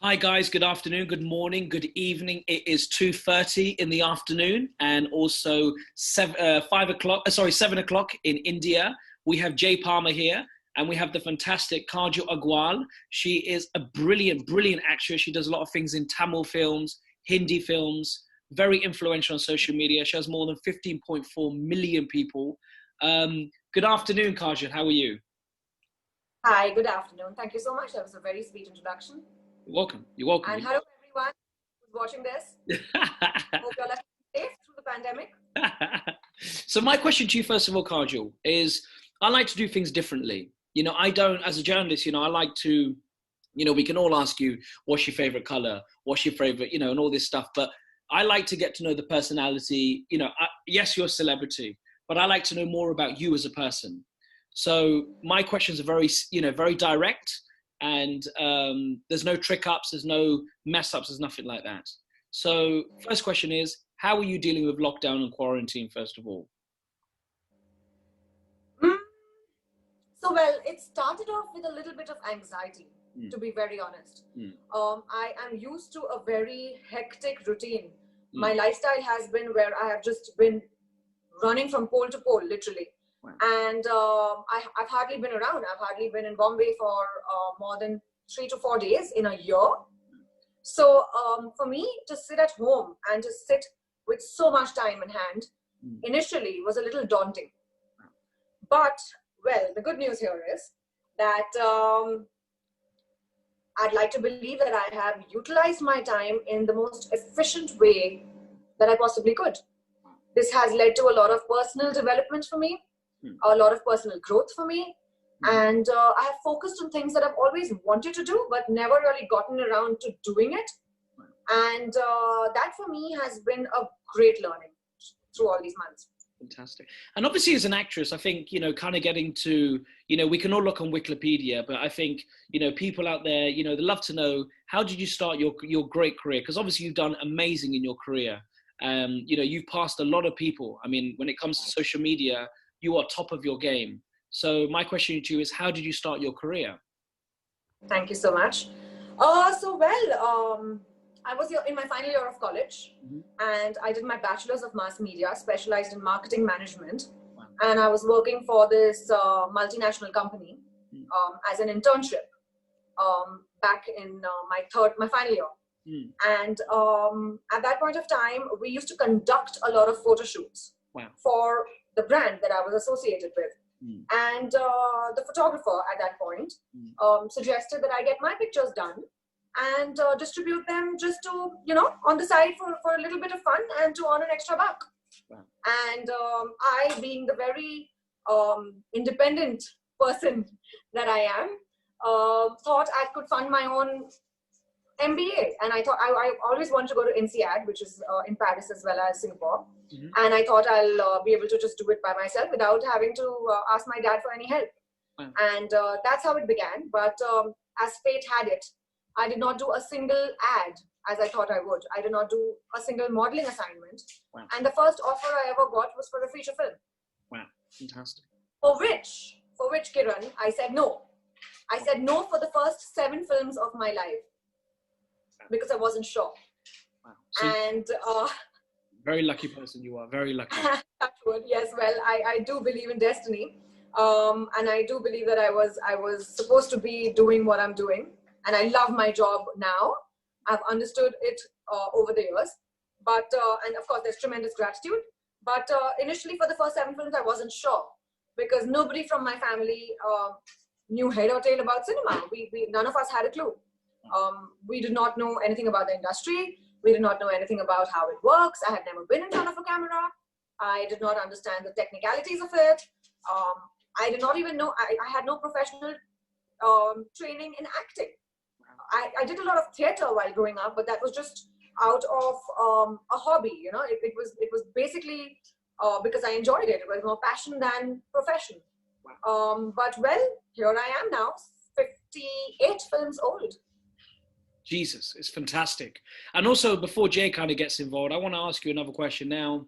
Hi guys, good afternoon, good morning, good evening. It is 2:30 in the afternoon and also 7 o'clock in India. We have Jay Palmer here and we have the fantastic Kajal Agarwal. She is a brilliant, brilliant actress. She does a lot of things in Tamil films, Hindi films, very influential on social media. She has more than 15.4 million people. Good afternoon, Kajal. How are you? Hi, good afternoon. Thank you so much. That was a very sweet introduction. You're welcome. You're welcome. And hello, everyone who's watching this. Hope you're safe through the pandemic. So my question to you, first of all, Kajal, is I like to do things differently. I don't, as a journalist, I like to, we can all ask you, what's your favorite color? What's your favorite, and all this stuff. But I like to get to know the personality. Yes, you're a celebrity, but I like to know more about you as a person. So my questions are very, very direct. And there's no trick ups, there's no mess ups, there's nothing like that. So first question is, how are you dealing with lockdown and quarantine, first of all? Well, it started off with a little bit of anxiety, to be very honest. I am used to a very hectic routine. My lifestyle has been where I have just been running from pole to pole, literally. Wow. And I've hardly been around. I've hardly been in Bombay for more than 3 to 4 days in a year. So for me to sit at home and to sit with so much time in hand, initially was a little daunting. But, well, the good news here is that I'd like to believe that I have utilized my time in the most efficient way that I possibly could. This has led to a lot of personal development for me. A lot of personal growth for me, and I have focused on things that I've always wanted to do but never really gotten around to doing it, and that for me has been a great learning through all these months. Fantastic. And obviously as an actress, I think, kind of getting to, we can all look on Wikipedia, but I think, people out there, they love to know, how did you start your great career? Because obviously you've done amazing in your career. You've passed a lot of people. I mean, when it comes to social media, you are top of your game. So my question to you is, how did you start your career? Thank you so much. I was in my final year of college, and I did my bachelor's of mass media, specialized in marketing management. Wow. And I was working for this multinational company as an internship back in my final year. And at that point of time, we used to conduct a lot of photo shoots. Wow. For the brand that I was associated with. And the photographer at that point suggested that I get my pictures done and distribute them just to, on the side for a little bit of fun and to earn an extra buck. Wow. And I, being the very independent person that I am, thought I could fund my own MBA. And I thought I always wanted to go to INSEAD, which is in Paris as well as Singapore. And I thought I'll be able to just do it by myself without having to ask my dad for any help. Wow. And that's how it began. But as fate had it, I did not do a single ad as I thought I would. I did not do a single modeling assignment. Wow. And the first offer I ever got was for a feature film. Wow, fantastic. For which, Kiran, I said no. I said no for the first 7 films of my life because I wasn't sure. Wow. So and very lucky person you are, very lucky. Yes, well, I do believe in destiny. And I do believe that I was supposed to be doing what I'm doing. And I love my job now. I've understood it over the years. But, and of course, there's tremendous gratitude. But initially, for the first 7 films, I wasn't sure. Because nobody from my family knew head or tail about cinema. None of us had a clue. We did not know anything about the industry. We did not know anything about how it works. I had never been in front of a camera. I did not understand the technicalities of it. I did not even know, I had no professional training in acting. I did a lot of theater while growing up, but that was just out of a hobby, it was basically because I enjoyed it. It was more passion than profession. Wow. But well, here I am now, 58 films old. Jesus, it's fantastic. And also, before Jay kind of gets involved, I want to ask you another question now.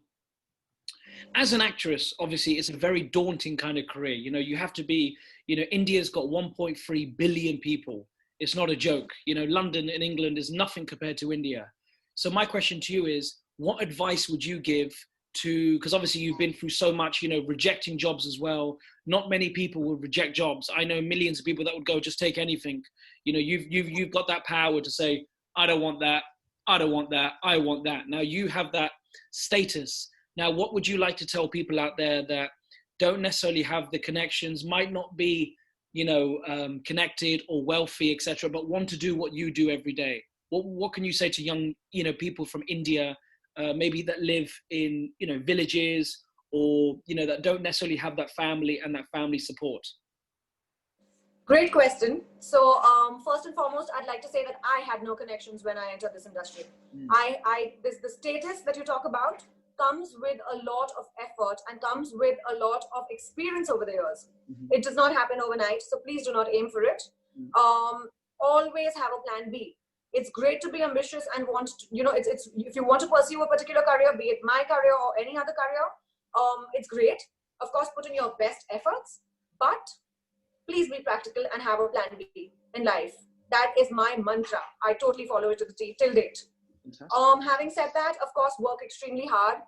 As an actress, obviously, it's a very daunting kind of career. You have to be, India's got 1.3 billion people. It's not a joke. You know, London in England is nothing compared to India. So my question to you is, what advice would you give to, because obviously you've been through so much, you know, rejecting jobs as well. Not many people would reject jobs. I know millions of people that would go, just take anything. You know, you've got that power to say, I don't want that. I don't want that. I want that. Now you have that status. Now, what would you like to tell people out there that don't necessarily have the connections, might not be, you know, connected or wealthy, etc., but want to do what you do every day? What can you say to young, you know, people from India, maybe that live in, you know, villages, or, you know, that don't necessarily have that family and that family support? Great question. So first and foremost, I'd like to say that I had no connections when I entered this industry. The status that you talk about comes with a lot of effort and comes with a lot of experience over the years. It does not happen overnight, so please do not aim for it. Always have a plan B. It's great to be ambitious and want to, you know, it's if you want to pursue a particular career, be it my career or any other career, it's great. Of course, put in your best efforts, but please be practical and have a plan B in life. That is my mantra. I totally follow it to the T till date. Having said that, of course, work extremely hard.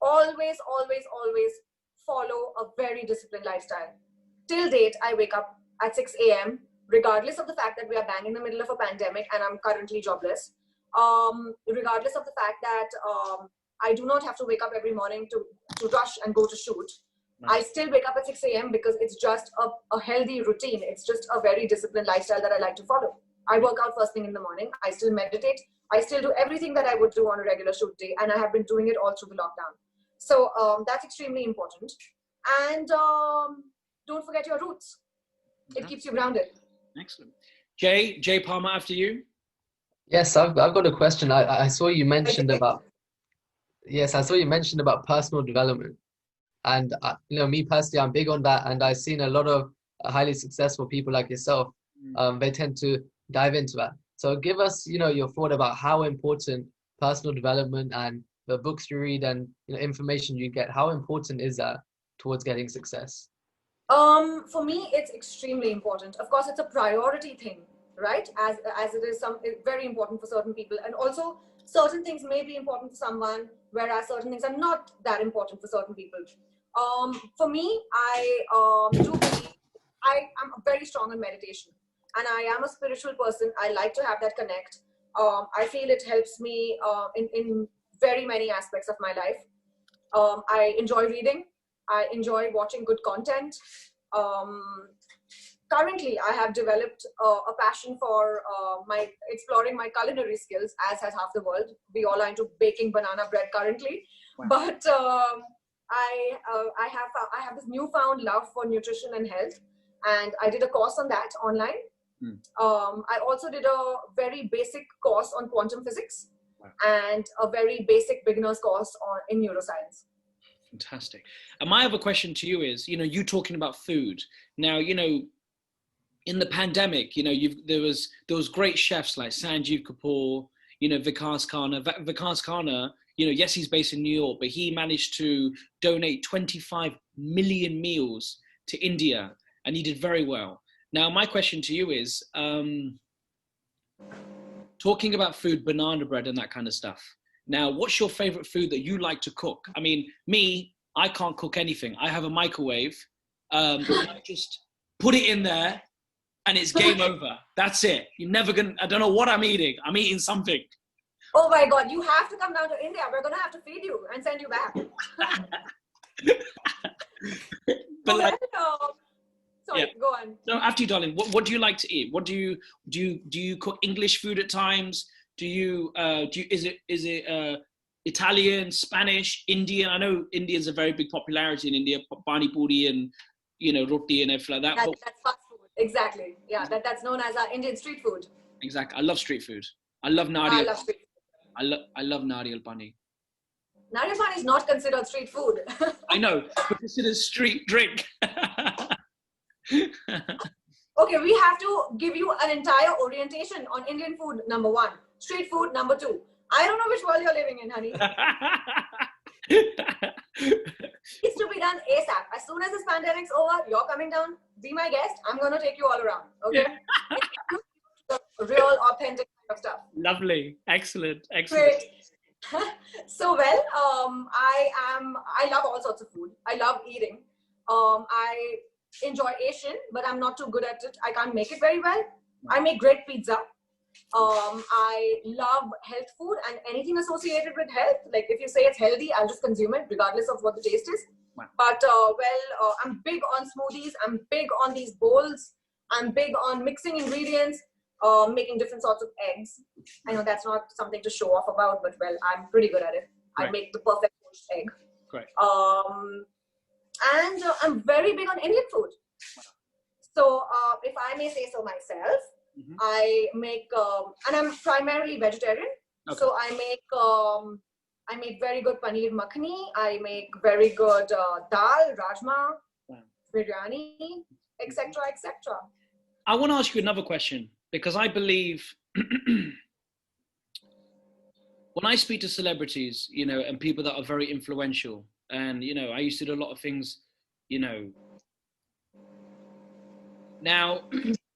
Always, always, always follow a very disciplined lifestyle. Till date, I wake up at 6 a.m. regardless of the fact that we are bang in the middle of a pandemic and I'm currently jobless. Regardless of the fact that I do not have to wake up every morning to rush and go to shoot. I still wake up at 6 a.m. because it's just a healthy routine. It's just a very disciplined lifestyle that I like to follow. I work out first thing in the morning. I still meditate. I still do everything that I would do on a regular shoot day. And I have been doing it all through the lockdown. So that's extremely important. And don't forget your roots. It keeps you grounded. Excellent. Jay Palmer, after you. Yes, I've got a question. I saw you mentioned about, yes, I saw you mentioned about personal development. And, you know, me personally, I'm big on that. And I've seen a lot of highly successful people like yourself. They tend to dive into that. So give us, you know, your thought about how important personal development and the books you read and, you know, information you get, how important is that towards getting success? For me, it's extremely important. Of course, it's a priority thing, right? As it is very important for certain people. And also, certain things may be important for someone, whereas certain things are not that important for certain people. For me, I do believe I'm very strong in meditation, and I am a spiritual person. I like to have that connect. I feel it helps me in very many aspects of my life. I enjoy reading. I enjoy watching good content. Currently, I have developed a passion for exploring my culinary skills, as has half the world. We all are into baking banana bread currently. Wow. But I have this newfound love for nutrition and health, and I did a course on that online. I also did a very basic course on quantum physics. Wow. And a very basic beginner's course in neuroscience. Fantastic. And my other question to you is, you know, you talking about food. Now, you know, in the pandemic, you know, there was great chefs like Sanjeev Kapoor, you know, Vikas Khanna. Vikas Khanna, you know, yes, he's based in New York, but he managed to donate 25 million meals to India, and he did very well. Now, my question to you is, talking about food, banana bread and that kind of stuff. Now, what's your favorite food that you like to cook? I mean, I can't cook anything. I have a microwave. I just put it in there and it's game over. That's it. You're never going to, I don't know what I'm eating. I'm eating something. Oh my God, you have to come down to India. We're going to have to feed you and send you back. But like, sorry, yeah. Go on. No, after you, darling, what do you like to eat? What do you cook English food at times? Is it Italian, Spanish, Indian? I know Indians are very big popularity in India, pani puri and, you know, roti and everything like that. That's fast food. Exactly. Yeah, that's known as Indian street food. Exactly. I love street food. I love nariyal. I love street food. I love nariyal pani. Nariyal pani is not considered street food. I know, but considered street drink. Okay, we have to give you an entire orientation on Indian food, number 1. Street food, number 2. I don't know which world you're living in, honey. It's to be done ASAP. As soon as this pandemic's over, you're coming down, be my guest. I'm going to take you all around, okay? authentic kind of stuff. Lovely. Excellent. Excellent. Great. So well, I love all sorts of food. I love eating. I enjoy Asian, but I'm not too good at it. I can't make it very well. I make great pizza. I love health food and anything associated with health. Like if you say it's healthy, I'll just consume it regardless of what the taste is. Wow. But I'm big on smoothies. I'm big on these bowls. I'm big on mixing ingredients, making different sorts of eggs. I know that's not something to show off about, but well, I'm pretty good at it. Right. I make the perfect poached egg. Great. And I'm very big on Indian food. So if I may say so myself, I make, and I'm primarily vegetarian. Okay. So I make very good paneer makhani. I make very good dal, rajma, biryani, etc., etc. I want to ask you another question because I believe when I speak to celebrities, you know, and people that are very influential, and, you know, I used to do a lot of things, you know. Now,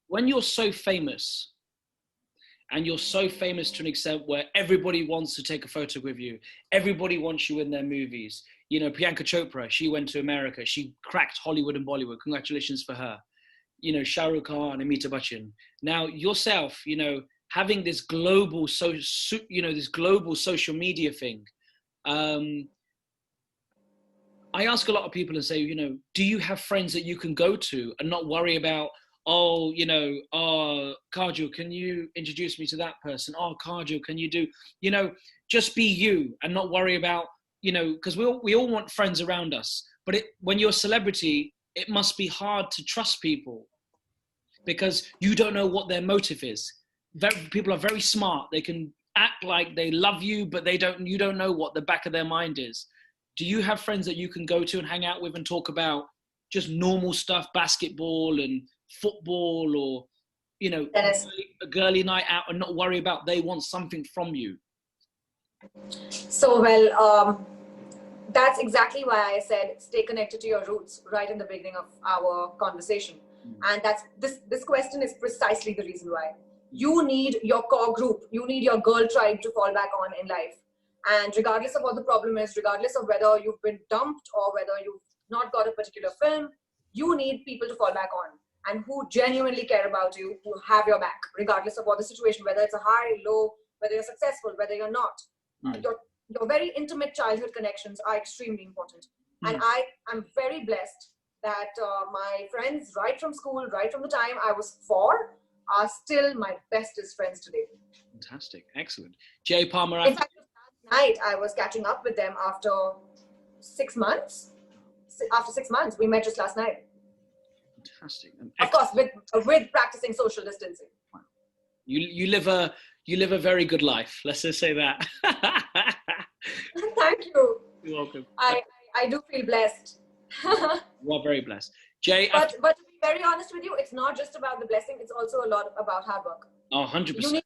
when you're so famous, and you're so famous to an extent where everybody wants to take a photo with you, everybody wants you in their movies. You know, Priyanka Chopra, she went to America. She cracked Hollywood and Bollywood. Congratulations for her. You know, Shah Rukh Khan, Amitabh Bachchan. Now, yourself, you know, having this global, this global social media thing. I ask a lot of people and say, you know, do you have friends that you can go to and not worry about, oh, you know, Kajal, can you introduce me to that person? Oh, Kajal, can you do, you know, just be you and not worry about, you know, because we all want friends around us. But when you're a celebrity, it must be hard to trust people because you don't know what their motive is. People are very smart. They can act like they love you, but you don't know what the back of their mind is. Do you have friends that you can go to and hang out with and talk about just normal stuff, basketball and football, or, you know, a girly night out, and not worry about they want something from you? So, well, that's exactly why I said stay connected to your roots right in the beginning of our conversation. And that's this question is precisely the reason why. You need your core group. You need your girl tribe to fall back on in life. And regardless of what the problem is, regardless of whether you've been dumped or whether you've not got a particular film, you need people to fall back on and who genuinely care about you, who have your back, regardless of what the situation, whether it's a high, low, whether you're successful, whether you're not. Your very intimate childhood connections are extremely important. And I am very blessed that my friends right from school, right from the time I was 4, are still my bestest friends today. Fantastic. Excellent. Jay Palmer. In fact, last night I was catching up with them after 6 months. After 6 months, we met just last night. Fantastic. Of course, with practicing social distancing. Wow. You live a very good life. Let's just say that. Thank you. You're welcome. I do feel blessed. You are very blessed. Jay. But to be very honest with you, it's not just about the blessing. It's also a lot about hard work. Oh, 100%.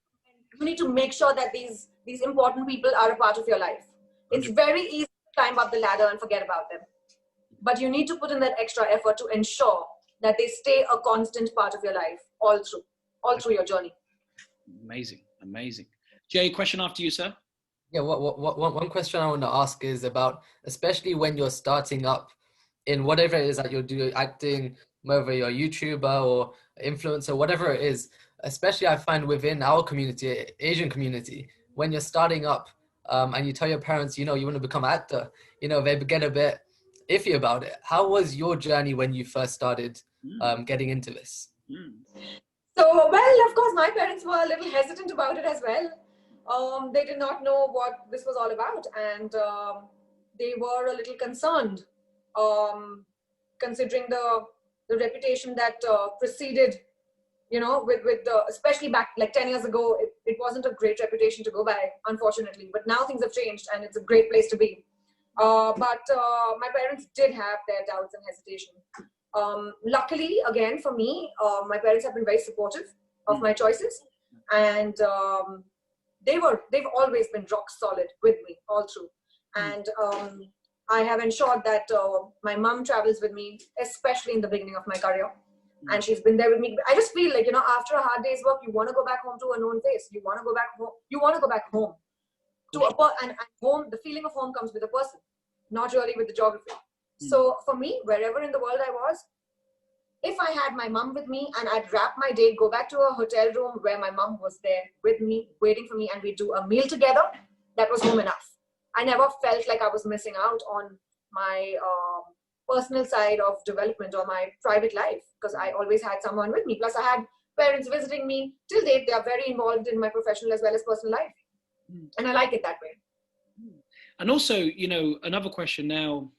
You need to make sure that these important people are a part of your life. 100%. It's very easy to climb up the ladder and forget about them. But you need to put in that extra effort to ensure that they stay a constant part of your life all through your journey. Amazing. Amazing. Jay, question after you, sir. Yeah, one question I want to ask is about, especially when you're starting up in whatever it is that you're doing, acting, whether you're a YouTuber or influencer, whatever it is, especially I find within our community, Asian community, when you're starting up and you tell your parents, you know, you want to become an actor, you know, they get a bit iffy about it. How was your journey when you first started getting into this? So, well, of course, my parents were a little hesitant about it as well. They did not know what this was all about, and they were a little concerned, considering the reputation that preceded, you know, with especially back like 10 years ago, it wasn't a great reputation to go by, unfortunately. But now things have changed, and it's a great place to be. But my parents did have their doubts and hesitation. Luckily, again, for me, my parents have been very supportive of my choices, and they've always been rock solid with me all through. And I have ensured that my mom travels with me, especially in the beginning of my career. and she's been there with me. I just feel like, you know, after a hard day's work, you want to go back home to a known face. You want to go back home. You want to go back home to and home. The feeling of home comes with a person, not really with the geography. So for me, wherever in the world I was, if I had my mom with me and I'd wrap my day, go back to a hotel room where my mom was there with me, waiting for me, and we'd do a meal together, that was home enough. I never felt like I was missing out on my personal side of development or my private life, because I always had someone with me. Plus I had parents visiting me. Till date, they are very involved in my professional as well as personal life. And I like it that way. And also, you know, another question now,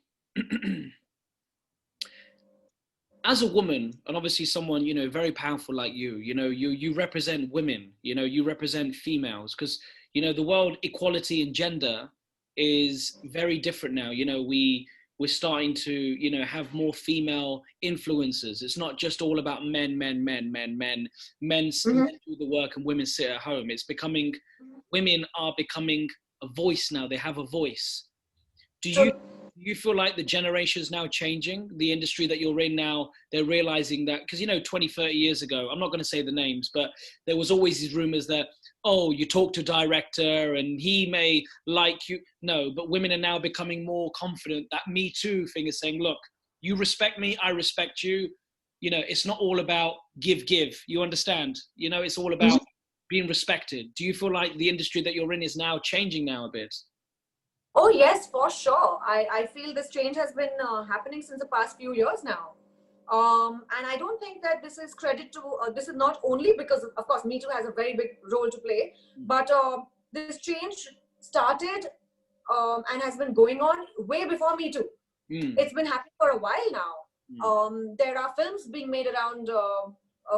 as a woman, and obviously someone, you know, very powerful like you know, you represent women, you know, you represent females, because, you know, the world equality in gender is very different now. You know, we're starting to, you know, have more female influencers. It's not just all about men do the work and women sit at home. It's becoming, women are becoming a voice now. They have a voice. Do you feel like the generation is now changing? The industry that you're in now, they're realizing that, because, you know, 20, 30 years ago, I'm not going to say the names, but there was always these rumors that, oh, you talk to a director and he may like you. No, but women are now becoming more confident. That Me Too thing is saying, look, you respect me, I respect you. You know, it's not all about give. You understand? You know, it's all about being respected. Do you feel like the industry that you're in is now changing now a bit? Oh yes, for sure. I feel this change has been happening since the past few years now. And I don't think that this is credit to, this is not only because, of course, Me Too has a very big role to play, but this change started and has been going on way before Me Too. It's been happening for a while now. There are films being made around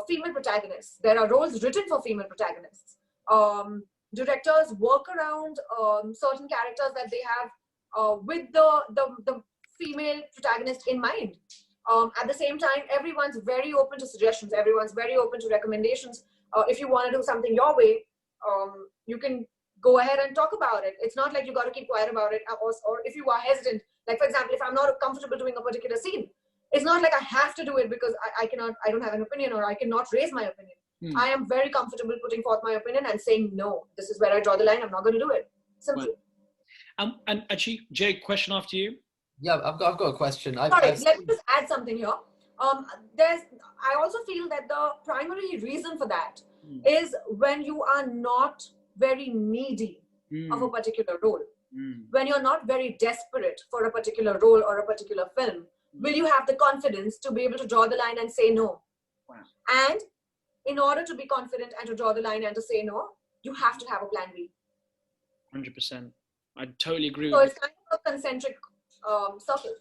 female protagonists. There are roles written for female protagonists. Directors work around certain characters that they have with the female protagonist in mind. At the same time, everyone's very open to suggestions. Everyone's very open to recommendations. If you want to do something your way, you can go ahead and talk about it. It's not like you got to keep quiet about it. Or if you are hesitant, like for example, if I'm not comfortable doing a particular scene, it's not like I have to do it because I don't have an opinion or I cannot raise my opinion. I am very comfortable putting forth my opinion and saying, no, this is where I draw the line. I'm not going to do it. Simple. Right. And actually, Jay, question after you. Yeah, I've got a question. Sorry, let me just add something here. I also feel that the primary reason for that is when you are not very needy of a particular role. When you're not very desperate for a particular role or a particular film, will you have the confidence to be able to draw the line and say no? Wow. And in order to be confident and to draw the line and to say no, you have to have a plan B. 100%. I totally agree So with it's kind of a concentric circle.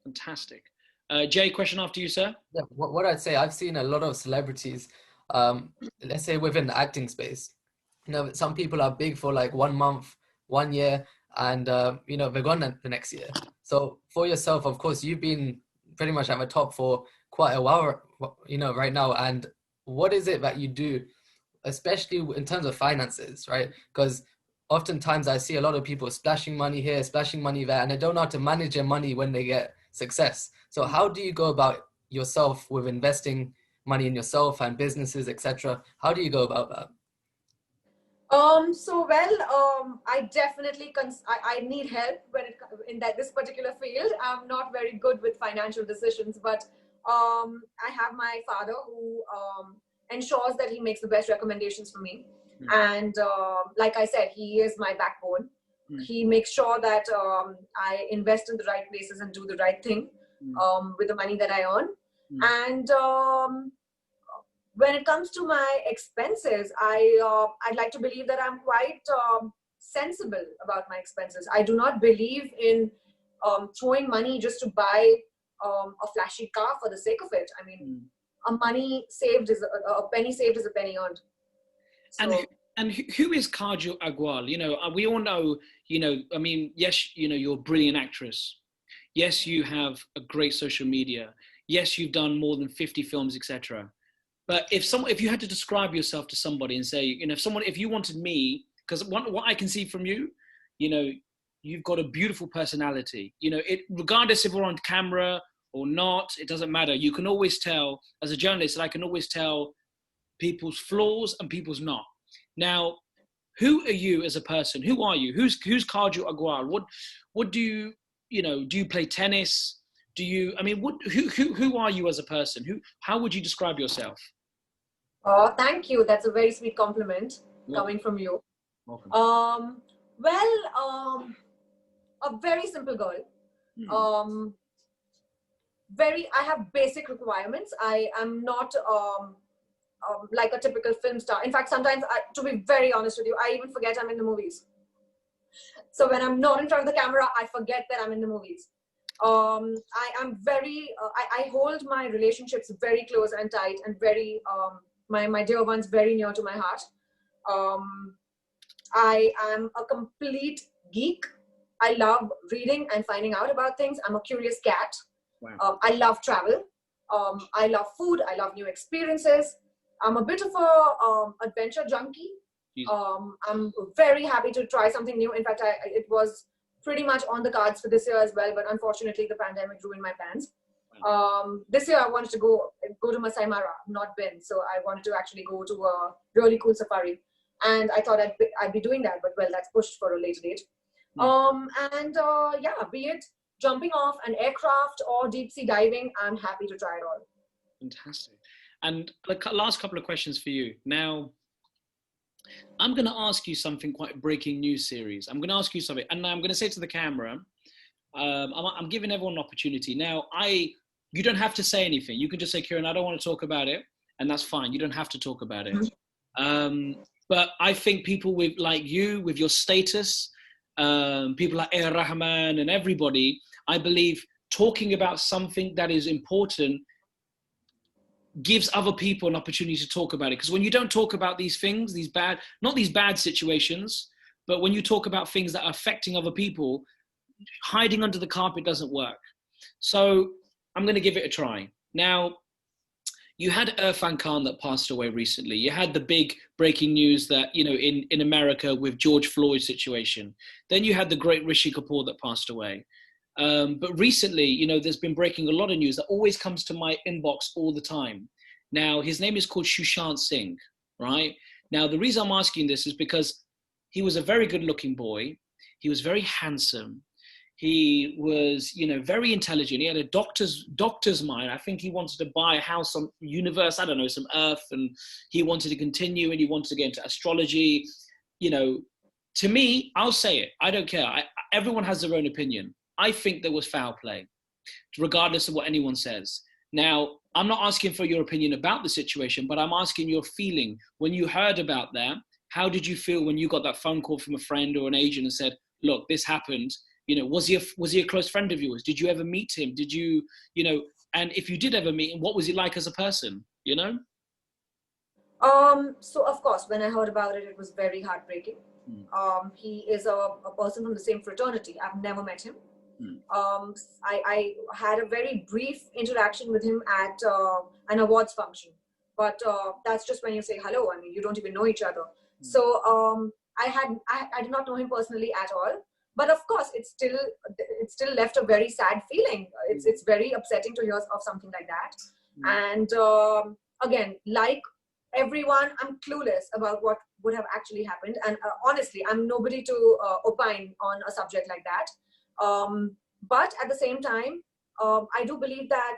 Fantastic. Jay, question after you, sir. Yeah, what I'd say, I've seen a lot of celebrities, let's say within the acting space. You know, some people are big for like 1 month, 1 year, and you know, they're gone the next year. So for yourself, of course, you've been pretty much at the top for quite a while, you know, right now. And what is it that you do, especially in terms of finances, right? Because oftentimes I see a lot of people splashing money here, splashing money there, and they don't know how to manage their money when they get success. So how do you go about yourself with investing money in yourself and businesses, etc.? How do you go about that? I definitely I need help when in this particular field. I'm not very good with financial decisions, but I have my father who ensures that he makes the best recommendations for me. And like I said, he is my backbone. He makes sure that I invest in the right places and do the right thing with the money that I earn. And when it comes to my expenses, I'd like to believe that I'm quite sensible about my expenses. I do not believe in throwing money just to buy a flashy car for the sake of it. I mean, a penny saved is a penny earned. So, and who is Kajal Agarwal? You know, we all know, you know, I mean, yes, you know, you're a brilliant actress. Yes, you have a great social media. Yes, you've done more than 50 films, etc. But if you had to describe yourself to somebody and say, you know, if you wanted me, because what I can see from you, you know, you've got a beautiful personality. You know, regardless if we're on camera or not. It doesn't matter. You can always tell, as a journalist, I can always tell people's flaws and people's not. Now, who are you as a person? Who are you? Who's Kajal Agarwal? What do you, do you play tennis? Do you, I mean, who are you as a person? How would you describe yourself? Oh, thank you. That's a very sweet compliment coming from you. Welcome. A very simple girl. I have basic requirements. I am not like a typical film star. In fact, sometimes, to be very honest with you, I even forget I'm in the movies. So when I'm not in front of the camera, I forget that I'm in the movies. I am very, I hold my relationships very close and tight, and very, my dear ones very near to my heart. I am a complete geek. I love reading and finding out about things. I'm a curious cat. Wow. I love travel. I love food. I love new experiences. I'm a bit of a adventure junkie. I'm very happy to try something new. In fact, it was pretty much on the cards for this year as well, but unfortunately the pandemic ruined my plans. This year I wanted to go to Masai Mara, not been, so I wanted to actually go to a really cool safari, and I thought I'd be doing that, but well, that's pushed for a later date. Yeah, be it jumping off an aircraft or deep sea diving, I'm happy to try it all. Fantastic. And the last couple of questions for you. Now, I'm going to ask you something quite breaking news series. I'm going to ask you something, and I'm going to say to the camera, I'm giving everyone an opportunity. Now, you don't have to say anything. You can just say, Kieran, I don't want to talk about it, and that's fine. You don't have to talk about it. But I think people like you, with your status, people like Rahman and everybody, I believe talking about something that is important gives other people an opportunity to talk about it. Because when you don't talk about these things, not these bad situations, but when you talk about things that are affecting other people, hiding under the carpet doesn't work. So I'm going to give it a try. Now, you had Irfan Khan that passed away recently. You had the big breaking news that, in America with George Floyd's situation. Then you had the great Rishi Kapoor that passed away. But recently, there's been breaking a lot of news that always comes to my inbox all the time. Now, his name is called Sushant Singh, right? Now, the reason I'm asking this is because he was a very good-looking boy. He was very handsome. He was, very intelligent. He had a doctor's mind. I think he wanted to buy a house on universe, I don't know, some earth, and he wanted to continue, and he wanted to get into astrology. To me, I'll say it. I don't care. Everyone has their own opinion. I think there was foul play, regardless of what anyone says. Now, I'm not asking for your opinion about the situation, but I'm asking your feeling. When you heard about that, how did you feel when you got that phone call from a friend or an agent and said, look, this happened? Was he a close friend of yours? Did you ever meet him? Did you, and if you did ever meet him, what was he like as a person, So of course, when I heard about it, it was very heartbreaking. He is a person from the same fraternity. I've never met him. I had a very brief interaction with him at an awards function, but that's just when you say hello. I mean, you don't even know each other. So I did not know him personally at all. But of course, it still left a very sad feeling. It's very upsetting to hear of something like that. And again, like everyone, I'm clueless about what would have actually happened. And honestly, I'm nobody to opine on a subject like that. But at the same time, I do believe that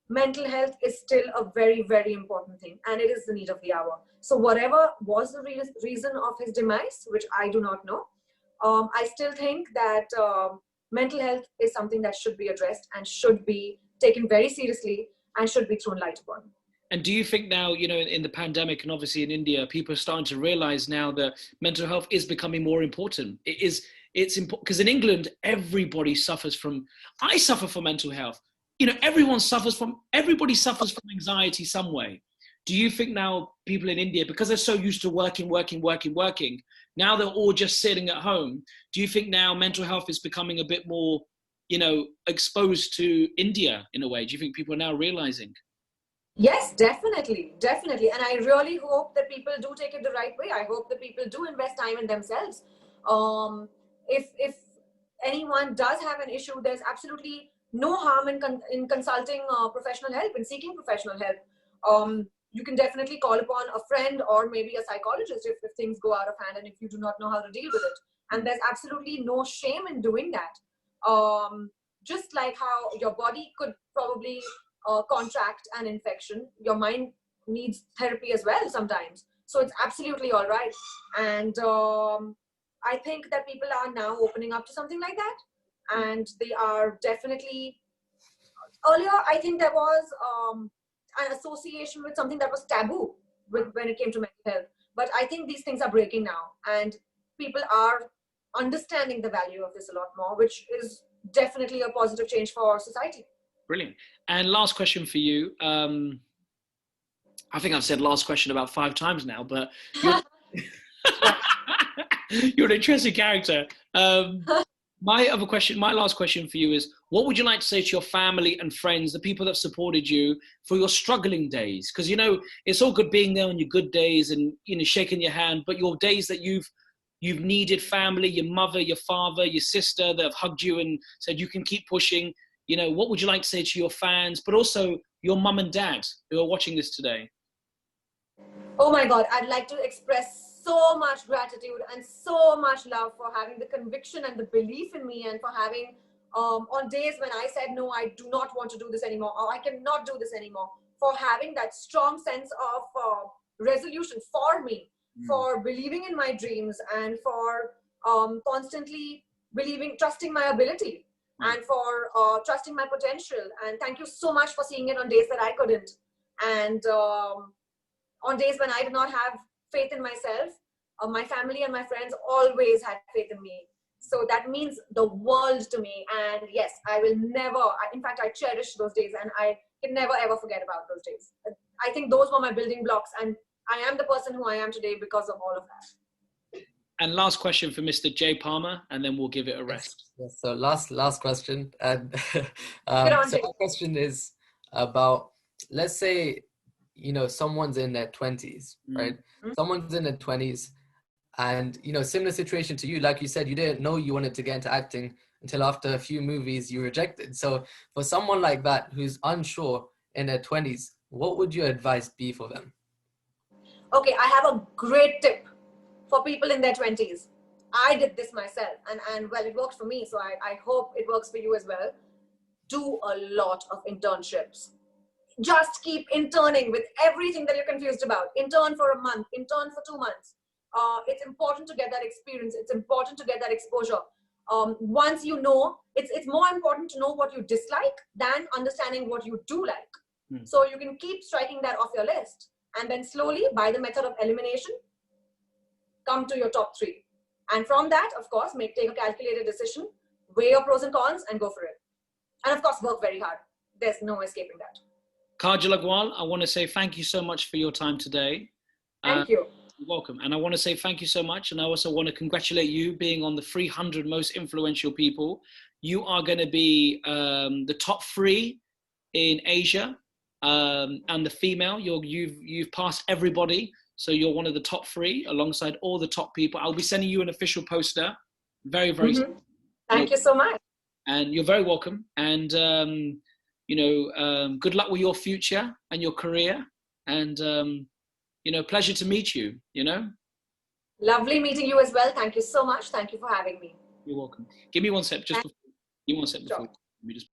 mental health is still a very, very important thing, and it is the need of the hour. So whatever was the reason of his demise, which I do not know, I still think that mental health is something that should be addressed and should be taken very seriously and should be thrown light upon. And do you think now, in the pandemic and obviously in India, people are starting to realize now that mental health is becoming more important? It's important because in England, everybody suffers from, I suffer from mental health. Everybody suffers from anxiety some way. Do you think now people in India, because they're so used to working, now they're all just sitting at home. Do you think now mental health is becoming a bit more, exposed to India in a way? Do you think people are now realizing? Yes, definitely. And I really hope that people do take it the right way. I hope that people do invest time in themselves. If anyone does have an issue, there's absolutely no harm in consulting professional help, in seeking professional help. You can definitely call upon a friend or maybe a psychologist if things go out of hand and if you do not know how to deal with it. And there's absolutely no shame in doing that. Just like how your body could probably contract an infection, your mind needs therapy as well sometimes. So it's absolutely all right. And I think that people are now opening up to something like that. And they are definitely, earlier I think there was an association with something that was taboo when it came to mental health. But I think these things are breaking now, and people are understanding the value of this a lot more, which is definitely a positive change for society. Brilliant. And last question for you. I think I've said last question about 5 times now, but you're an interesting character. My last question for you is, what would you like to say to your family and friends, the people that supported you for your struggling days? Because, it's all good being there on your good days and, shaking your hand, but your days that you've needed family, your mother, your father, your sister that have hugged you and said you can keep pushing. What would you like to say to your fans, but also your mum and dad who are watching this today? Oh my God, I'd like to express so much gratitude and so much love for having the conviction and the belief in me, and for having, on days when I said, no, I do not want to do this anymore, or I cannot do this anymore, for having that strong sense of resolution for me, for believing in my dreams, and for constantly trusting my ability, and for trusting my potential. And thank you so much for seeing it on days that I couldn't. And on days when I did not have faith in myself, my family and my friends always had faith in me. So that means the world to me. And yes, I will never, in fact, I cherish those days, and I can never ever forget about those days. I think those were my building blocks, and I am the person who I am today because of all of that. And last question for Mr. Jay Palmer, and then we'll give it a rest. Yes. So last question. And so my question is about, let's say, someone's in their 20s, right? Someone's in their 20s, and, similar situation to you. Like you said, you didn't know you wanted to get into acting until after a few movies you rejected. So for someone like that who's unsure in their 20s, what would your advice be for them? Okay, I have a great tip for people in their 20s. I did this myself, and well, it worked for me. So I hope it works for you as well. Do a lot of internships. Just keep interning with everything that you're confused about. Intern for a month, intern for 2 months. It's important to get that experience. It's important to get that exposure. Once you know, it's more important to know what you dislike than understanding what you do like. So you can keep striking that off your list. And then slowly, by the method of elimination, come to your top 3. And from that, of course, take a calculated decision, weigh your pros and cons, and go for it. And of course, work very hard. There's no escaping that. Kajal Agarwal, I want to say thank you so much for your time today. Thank you. You're welcome. And I want to say thank you so much. And I also want to congratulate you being on the 300 most influential people. You are going to be the top 3 in Asia, and the female. You've passed everybody. So you're one of the top 3 alongside all the top people. I'll be sending you an official poster very, very soon. Thank you so much. And you're very welcome. And, good luck with your future and your career. And, pleasure to meet you, Lovely meeting you as well. Thank you so much. Thank you for having me. You're welcome. Give me one sec. Give me one sec before. Sure. Let me just